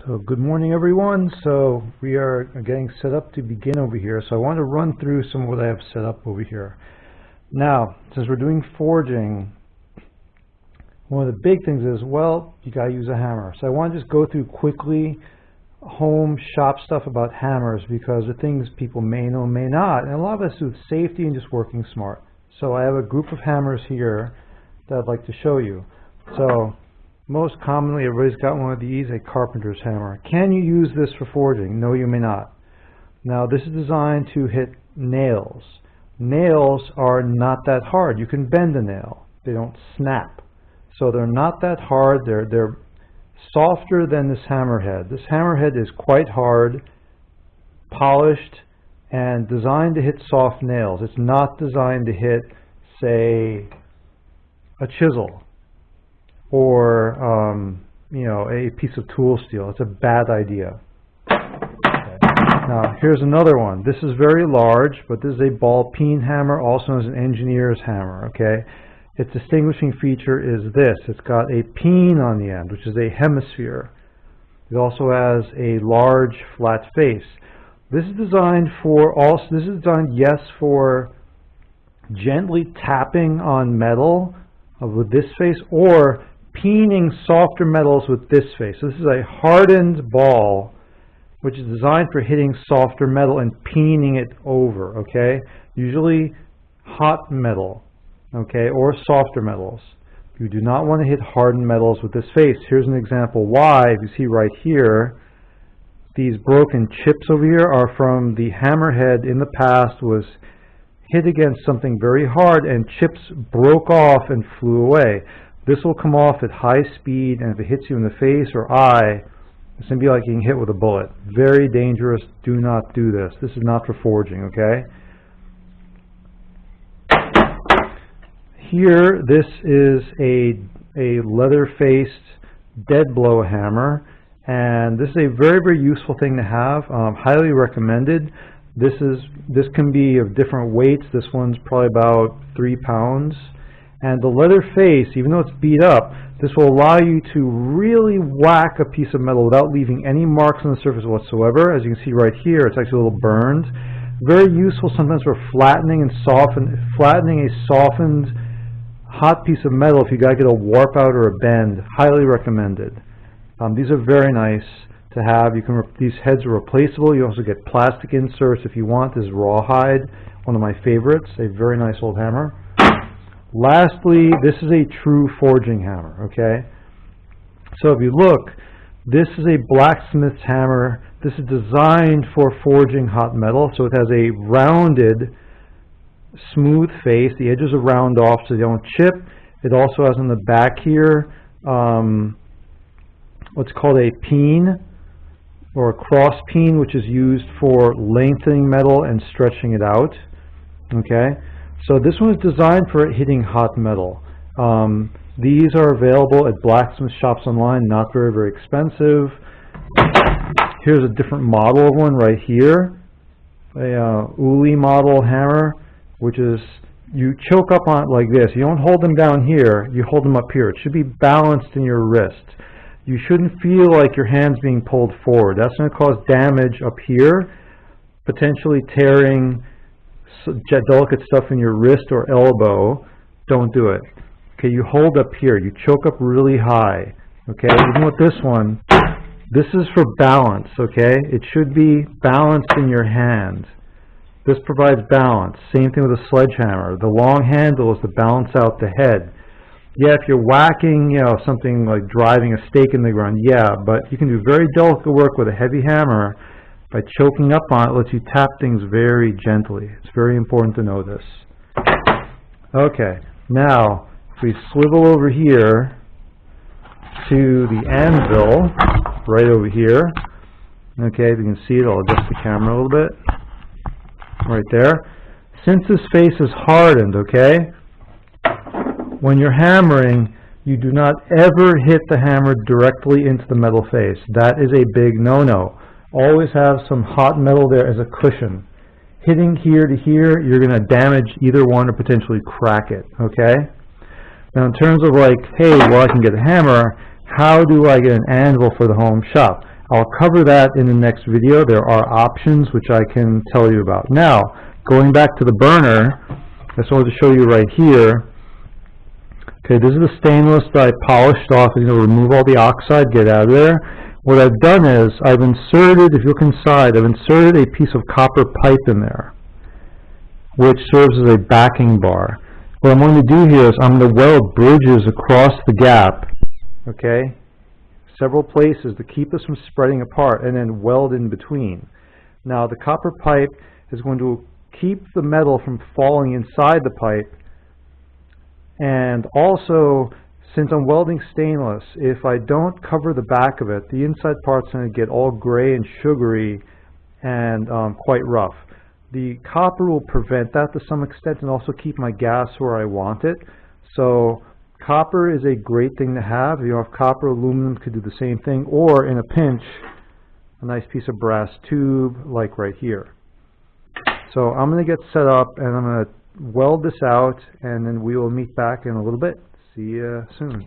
So good morning everyone. So we are getting set up to begin over here. So I want to run through some of what I have set up over here. Now, since we're doing forging, one of the big things is, well, you got to use a hammer. So I want to just go through quickly home shop stuff about hammers, because the things people may know, may not. And a lot of us do with safety and just working smart. So I have a group of hammers here that I'd like to show you. So most commonly, everybody's got one of these, a carpenter's hammer. Can you use this for forging? No, you may not. Now, this is designed to hit nails. Nails are not that hard. You can bend a nail. They don't snap. So they're not that hard. They're softer than this hammerhead. This hammerhead is quite hard, polished, and designed to hit soft nails. It's not designed to hit, say, a chisel or a piece of tool steel. It's a bad idea. Okay. Now here's another one. This is very large, but this is a ball peen hammer, also known as an engineer's hammer. Okay, its distinguishing feature is this: it's got a peen on the end, which is a hemisphere. It also has a large flat face. This is designed for yes, for gently tapping on metal with this face, or peening softer metals with this face. So this is a hardened ball which is designed for hitting softer metal and peening it over, okay? Usually hot metal, okay, or softer metals. You do not want to hit hardened metals with this face. Here's an example why. If you see right here, these broken chips over here are from the hammerhead in the past was hit against something very hard and chips broke off and flew away. This will come off at high speed, and if it hits you in the face or eye, it's going to be like getting hit with a bullet. Very dangerous. Do not do this. This is not for forging, okay? Here, this is a leather-faced dead blow hammer, and this is a very, very useful thing to have. Highly recommended. This can be of different weights. This one's probably about 3 pounds. And the leather face, even though it's beat up, this will allow you to really whack a piece of metal without leaving any marks on the surface whatsoever. As you can see right here, it's actually a little burned. Very useful sometimes for flattening a softened hot piece of metal if you got to get a warp out or a bend. Highly recommended. These are very nice to have. These heads are replaceable. You also get plastic inserts if you want. This is rawhide, one of my favorites. A very nice old hammer. Lastly, this is a true forging hammer, okay? So if you look, this is a blacksmith's hammer. This is designed for forging hot metal, so it has a rounded, smooth face. The edges are round off so they don't chip. It also has on the back here what's called a peen, or a cross peen, which is used for lengthening metal and stretching it out, okay? So this one is designed for hitting hot metal. These are available at blacksmith shops online, not very, very expensive. Here's a different model of one right here, a Uli model hammer, which is, you choke up on it like this. You don't hold them down here, you hold them up here. It should be balanced in your wrist. You shouldn't feel like your hand's being pulled forward. That's going to cause damage up here, potentially tearing delicate stuff in your wrist or elbow. Don't do it. Okay, you hold up here. You choke up really high. Okay, even with this one, this is for balance. Okay, it should be balanced in your hand. This provides balance. Same thing with a sledgehammer. The long handle is to balance out the head. Yeah, if you're whacking, something like driving a stake in the ground, yeah, but you can do very delicate work with a heavy hammer. By choking up on it, lets you tap things very gently. It's very important to know this. Okay, now if we swivel over here to the anvil, right over here. Okay, if you can see it, I'll adjust the camera a little bit. Right there. Since this face is hardened, okay, when you're hammering, you do not ever hit the hammer directly into the metal face. That is a big no-no. Always have some hot metal there as a cushion. Hitting here to here, you're going to damage either one or potentially crack it, okay? Now in terms of like, hey, well, I can get a hammer, how do I get an anvil for the home shop? I'll cover that in the next video. There are options which I can tell you about. Now, going back to the burner, I just wanted to show you right here. Okay, this is the stainless that I polished off. I'm going to remove all the oxide, get out of there. What I've done is I've inserted, if you look inside, I've inserted a piece of copper pipe in there, which serves as a backing bar. What I'm going to do here is I'm going to weld bridges across the gap, okay, several places to keep this from spreading apart, and then weld in between. Now the copper pipe is going to keep the metal from falling inside the pipe, and also, since I'm welding stainless, if I don't cover the back of it, the inside part's going to get all gray and sugary and quite rough. The copper will prevent that to some extent and also keep my gas where I want it. So copper is a great thing to have. If you have copper, aluminum could do the same thing, or in a pinch, a nice piece of brass tube like right here. So I'm going to get set up and I'm going to weld this out, and then we will meet back in a little bit. See you soon.